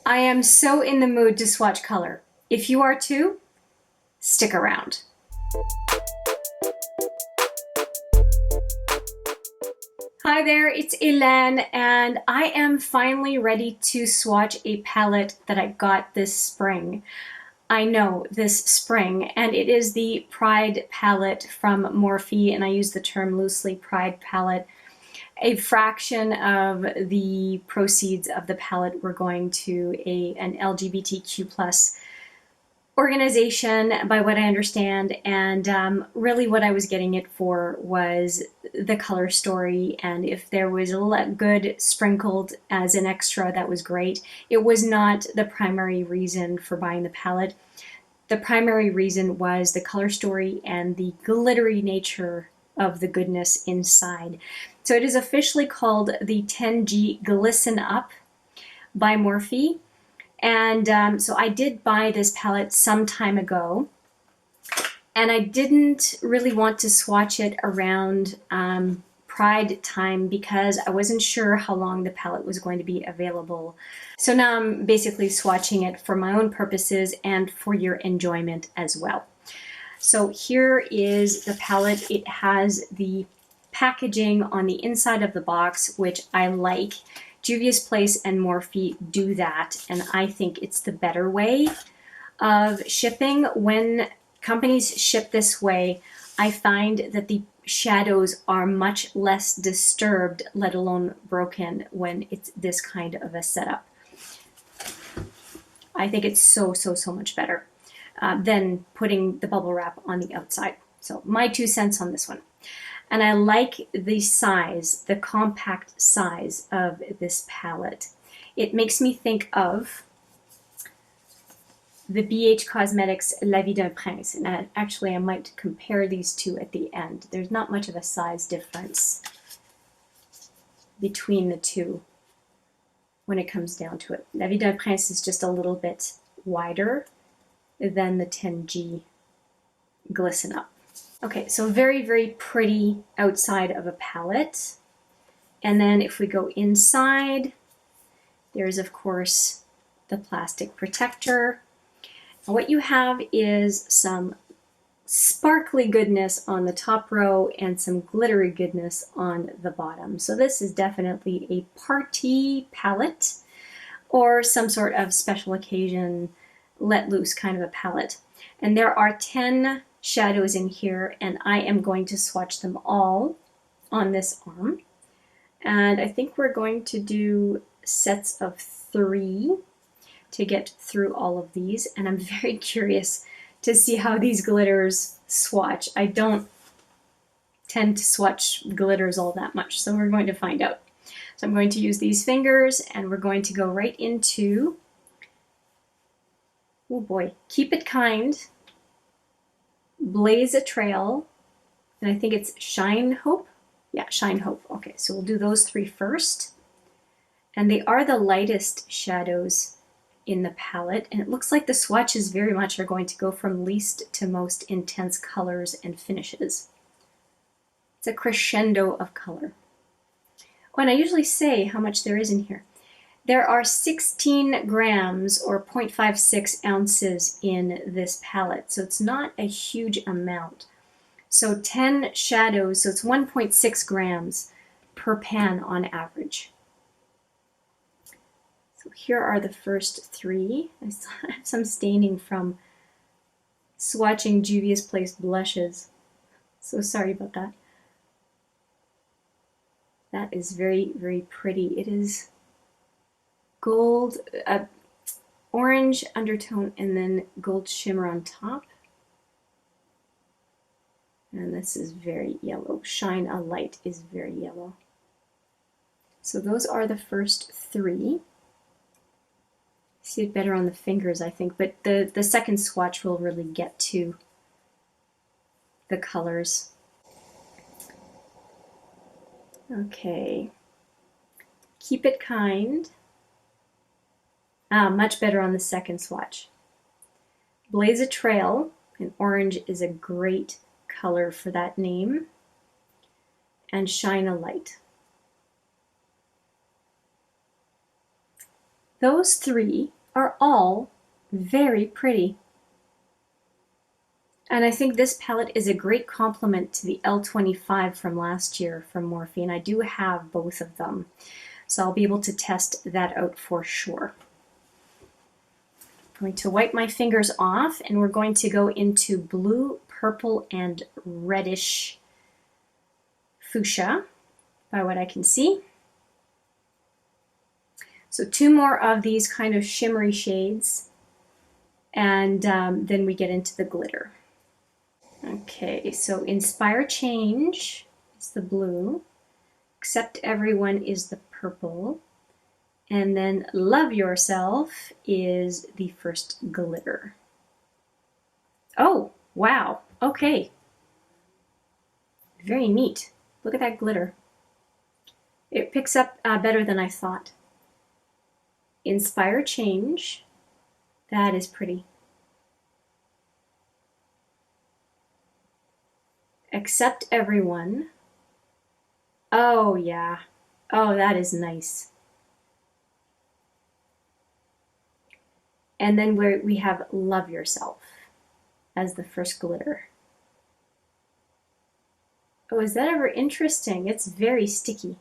I am so in the mood to swatch color. If you are too, stick around. Hi there, it's Hélène, and I am finally ready to swatch a palette that I got this spring. I know, this spring, and it is the Pride palette from Morphe, and I use the term loosely, Pride palette. A fraction of the proceeds of the palette were going to an LGBTQ plus organization, by what I understand, and really what I was getting it for was the color story, and if there was a good sprinkled as an extra, that was great. It was not the primary reason for buying the palette. The primary reason was the color story and the glittery nature of the goodness inside. So it is officially called the 10G Glisten Up by Morphe. And so I did buy this palette some time ago, and I didn't really want to swatch it around Pride time because I wasn't sure how long the palette was going to be available. So now I'm basically swatching it for my own purposes and for your enjoyment as well. So here is the palette. It has the packaging on the inside of the box, which I like. Juvia's Place and Morphe do that, and I think it's the better way of shipping. When companies ship this way, I find that the shadows are much less disturbed, let alone broken, when it's this kind of a setup. I think it's so much better than putting the bubble wrap on the outside. So my 2 cents on this one. And I like the size, the compact size of this palette. It makes me think of the BH Cosmetics La Vie d'un Prince. And actually, I might compare these two at the end. There's not much of a size difference between the two when it comes down to it. La Vie d'un Prince is just a little bit wider than the 10G Glisten Up. Okay, so very pretty outside of a palette. And then if we go inside, there's of course the plastic protector. And what you have is some sparkly goodness on the top row and some glittery goodness on the bottom. So this is definitely a party palette or some sort of special occasion let loose kind of a palette. And there are 10 shadows in here, and I am going to swatch them all on this arm. And I think we're going to do sets of 3 to get through all of these, and I'm very curious to see how these glitters swatch. I don't tend to swatch glitters all that much, so we're going to find out. So I'm going to use these fingers, and we're going to go right into, oh boy, Keep It Kind, Blaze a Trail, and I think it's Shine Hope. Yeah, Shine Hope. Okay, so we'll do those 3 first. And they are the lightest shadows in the palette, and it looks like the swatches very much are going to go from least to most intense colors and finishes. It's a crescendo of color. Oh, and I usually say how much there is in here. There are 16 grams or 0.56 ounces in this palette, so it's not a huge amount. So 10 shadows, so it's 1.6 grams per pan on average. So here are the first 3. I still have some staining from swatching Juvia's Place blushes. So sorry about that. That is very pretty. It is gold, orange undertone, and then gold shimmer on top. And this is very yellow. Shine a Light is very yellow. So those are the first 3. See it better on the fingers, I think, but the second swatch will really get to the colors. Okay. Keep It Kind. Much better on the second swatch. Blaze a Trail, and orange is a great color for that name. And Shine a Light. Those 3 are all very pretty. And I think this palette is a great complement to the L25 from last year from Morphe, and I do have both of them. So I'll be able to test that out for sure. I'm going to wipe my fingers off, and we're going to go into blue, purple, and reddish fuchsia by what I can see. So 2 more of these kind of shimmery shades, and then we get into the glitter. Okay, so Inspire Change is the blue, Accept Everyone is the purple, and then Love Yourself is the first glitter. Oh, wow, okay. Very neat. Look at that glitter. It picks up better than I thought. Inspire Change, that is pretty. Accept Everyone. Oh yeah, oh that is nice. And then we have Love Yourself as the first glitter. Oh, is that ever interesting? It's very sticky.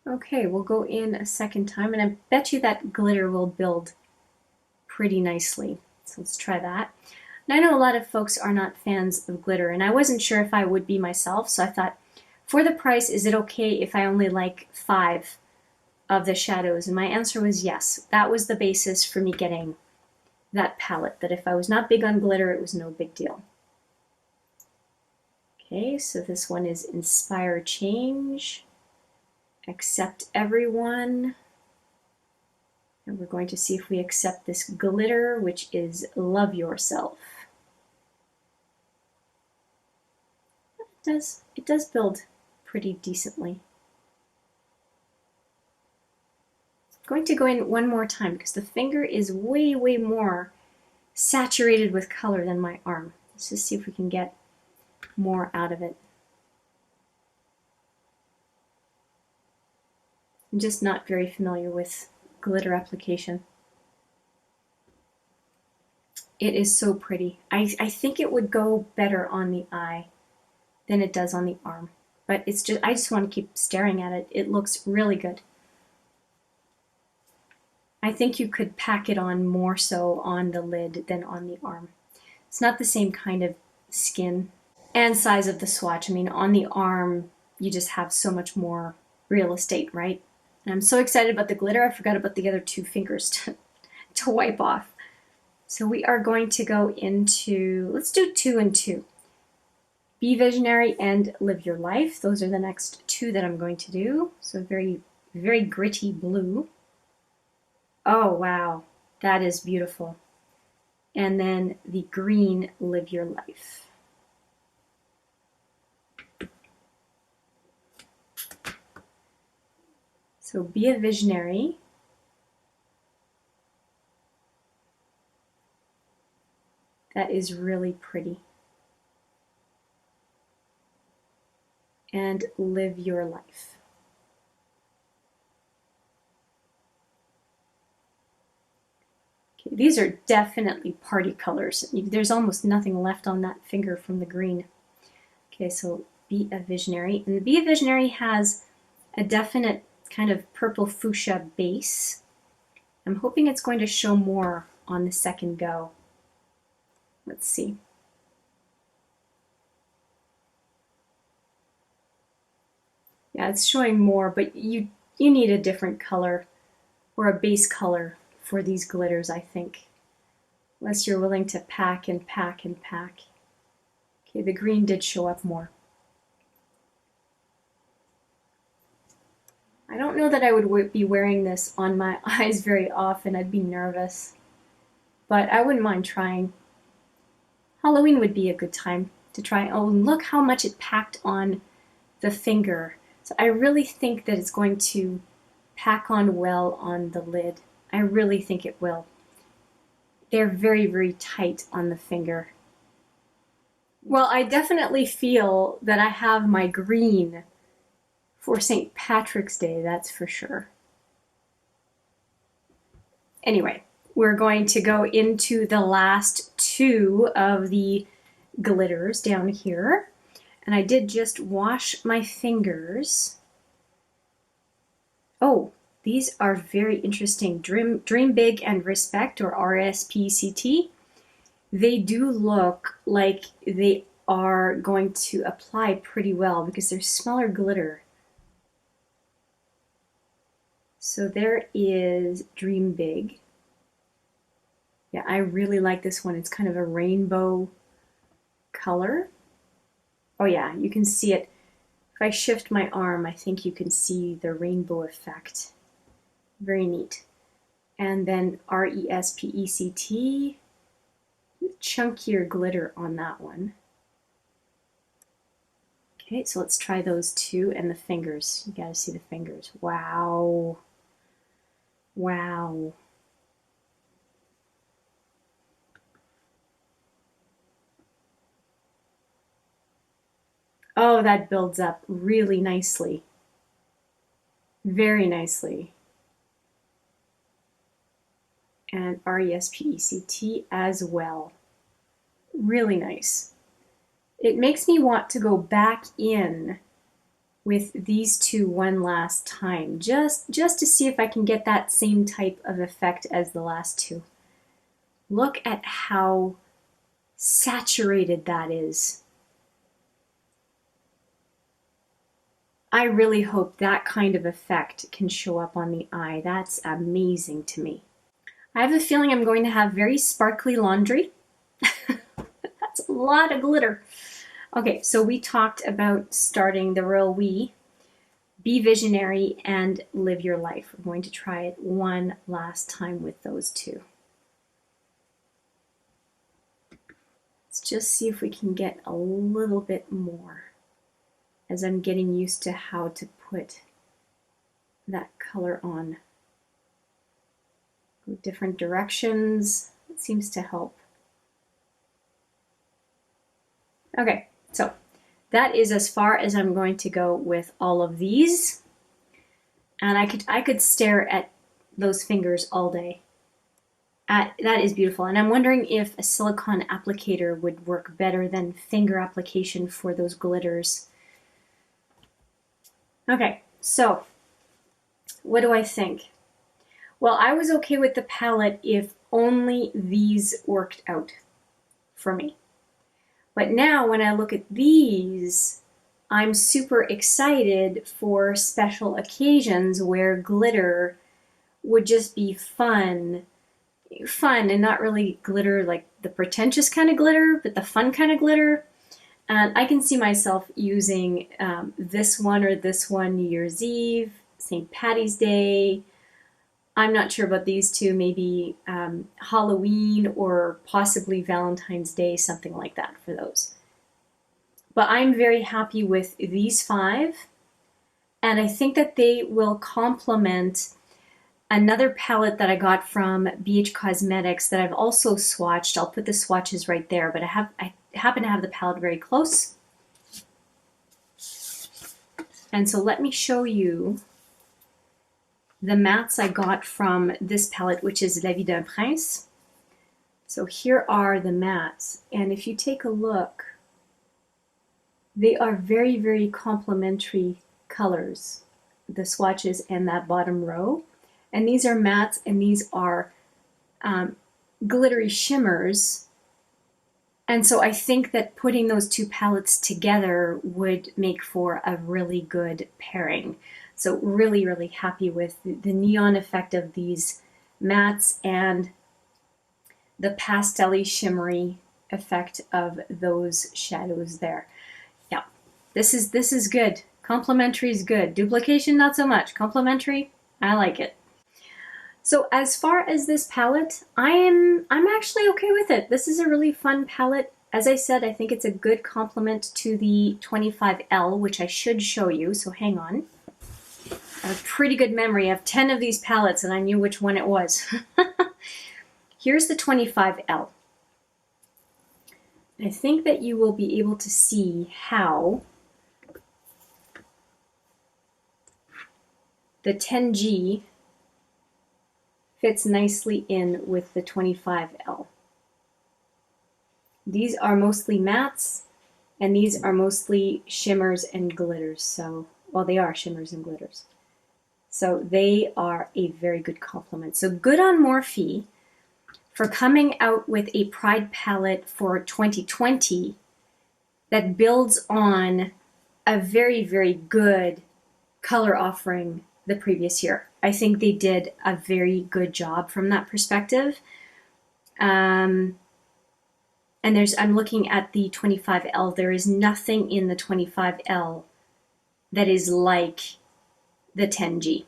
Okay, we'll go in a second time, and I bet you that glitter will build pretty nicely. So let's try that. And I know a lot of folks are not fans of glitter, and I wasn't sure if I would be myself, so I thought, for the price, is it okay if I only like 5 of the shadows? And my answer was yes. That was the basis for me getting that palette, that if I was not big on glitter, it was no big deal. Okay, so this one is Inspire Change, Accept Everyone, and we're going to see if we accept this glitter, which is Love Yourself. It does build pretty decently. I'm going to go in one more time because the finger is way, way more saturated with color than my arm. Let's just see if we can get more out of it. I'm just not very familiar with glitter application. It is so pretty. I think it would go better on the eye than it does on the arm. But it's just, I just want to keep staring at it. It looks really good. I think you could pack it on more so on the lid than on the arm. It's not the same kind of skin and size of the swatch. I mean, on the arm, you just have so much more real estate, right? And I'm so excited about the glitter, I forgot about the other 2 fingers to wipe off. So we are going to go into, let's do 2 and 2. Be Visionary and Live Your Life. Those are the next 2 that I'm going to do. So very, very gritty blue. Oh, wow. That is beautiful. And then the green, Live Your Life. So Be a Visionary. That is really pretty. And Live Your Life. Okay, these are definitely party colors. There's almost nothing left on that finger from the green. Okay, so Be a Visionary. And the Be a Visionary has a definite kind of purple fuchsia base. I'm hoping it's going to show more on the second go. Let's see. Yeah, it's showing more, but you need a different color or a base color for these glitters, I think. Unless you're willing to pack and pack and pack. Okay, the green did show up more. I don't know that I would be wearing this on my eyes very often. I'd be nervous. But I wouldn't mind trying. Halloween would be a good time to try. Oh, and look how much it packed on the finger. So I really think that it's going to pack on well on the lid. I really think it will. They're very, very tight on the finger. Well, I definitely feel that I have my green for St. Patrick's Day, that's for sure. Anyway, we're going to go into the last two of the glitters down here. And I did just wash my fingers. Oh, these are very interesting. Dream Big and Respect, or RSPCT. They do look like they are going to apply pretty well because they're smaller glitter. So there is Dream Big. Yeah, I really like this one. It's kind of a rainbow color. Oh yeah, you can see it. If I shift my arm, I think you can see the rainbow effect. Very neat. And then RESPECT, chunkier glitter on that one. Okay, so let's try those two and the fingers. You gotta see the fingers. Wow. Wow. Oh, that builds up really nicely. Very nicely. And RESPECT as well. Really nice. It makes me want to go back in with these two one last time, just to see if I can get that same type of effect as the last two. Look at how saturated that is. I really hope that kind of effect can show up on the eye. That's amazing to me. I have a feeling I'm going to have very sparkly laundry. That's a lot of glitter. Okay, so we talked about starting the Royal We, Be Visionary, and Live Your Life. We're going to try it one last time with those two. Let's just see if we can get a little bit more as I'm getting used to how to put that color on. Go different directions. It seems to help. Okay, so that is as far as I'm going to go with all of these. And I could stare at those fingers all day. That is beautiful. And I'm wondering if a silicone applicator would work better than finger application for those glitters. Okay, so what do I think? Well, I was okay with the palette if only these worked out for me. But now when I look at these, I'm super excited for special occasions where glitter would just be fun and not really glitter like the pretentious kind of glitter, but the fun kind of glitter. And I can see myself using this one or this one New Year's Eve, St. Patty's Day. I'm not sure about these two, maybe Halloween or possibly Valentine's Day, something like that for those. But I'm very happy with these five, and I think that they will complement another palette that I got from BH Cosmetics that I've also swatched. I'll put the swatches right there, but I happen to have the palette very close. And so let me show you the mattes I got from this palette, which is La Vie d'un Prince. So here are the mattes, and if you take a look, they are very, very complementary colors, the swatches and that bottom row. And these are mattes, and these are glittery shimmers. And so I think that putting those two palettes together would make for a really good pairing. So really, really happy with the neon effect of these mattes and the pastel-y shimmery effect of those shadows there. Yeah, this is good. Complementary is good. Duplication, not so much. Complementary, I like it. So as far as this palette, I'm actually okay with it. This is a really fun palette. As I said, I think it's a good complement to the 25L, which I should show you, so hang on. I have a pretty good memory. I have 10 of these palettes and I knew which one it was. Here's the 25L. I think that you will be able to see how the 10G fits nicely in with the 25L. These are mostly mattes, and these are mostly shimmers and glitters. So, well, they are shimmers and glitters. So they are a very good complement. So good on Morphe for coming out with a Pride palette for 2020 that builds on a very, very good color offering the previous year. I think they did a very good job from that perspective. And I'm looking at the 25L. There is nothing in the 25L that is like the 10G.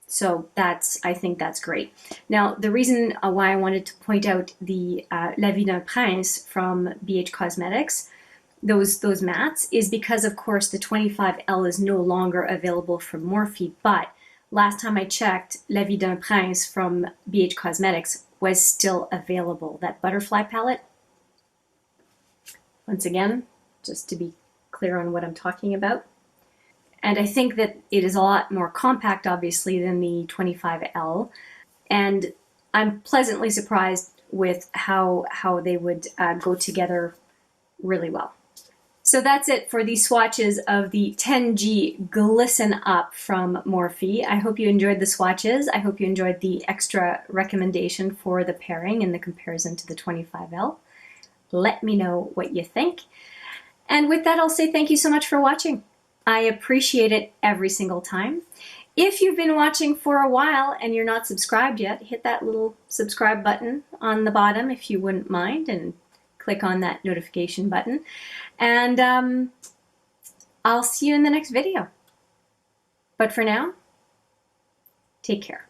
So I think that's great. Now, the reason why I wanted to point out the La Vie d'un Prince from BH Cosmetics, those mattes, is because, of course, the 25L is no longer available from Morphe, but last time I checked, La Vie d'un Prince from BH Cosmetics was still available. That butterfly palette, once again, just to be clear on what I'm talking about. And I think that it is a lot more compact, obviously, than the 25L. And I'm pleasantly surprised with how they would go together really well. So that's it for the swatches of the 10G Glisten Up from Morphe. I hope you enjoyed the swatches. I hope you enjoyed the extra recommendation for the pairing and the comparison to the 25L. Let me know what you think. And with that, I'll say thank you so much for watching. I appreciate it every single time. If you've been watching for a while and you're not subscribed yet, hit that little subscribe button on the bottom if you wouldn't mind, and click on that notification button. And I'll see you in the next video. But for now, take care.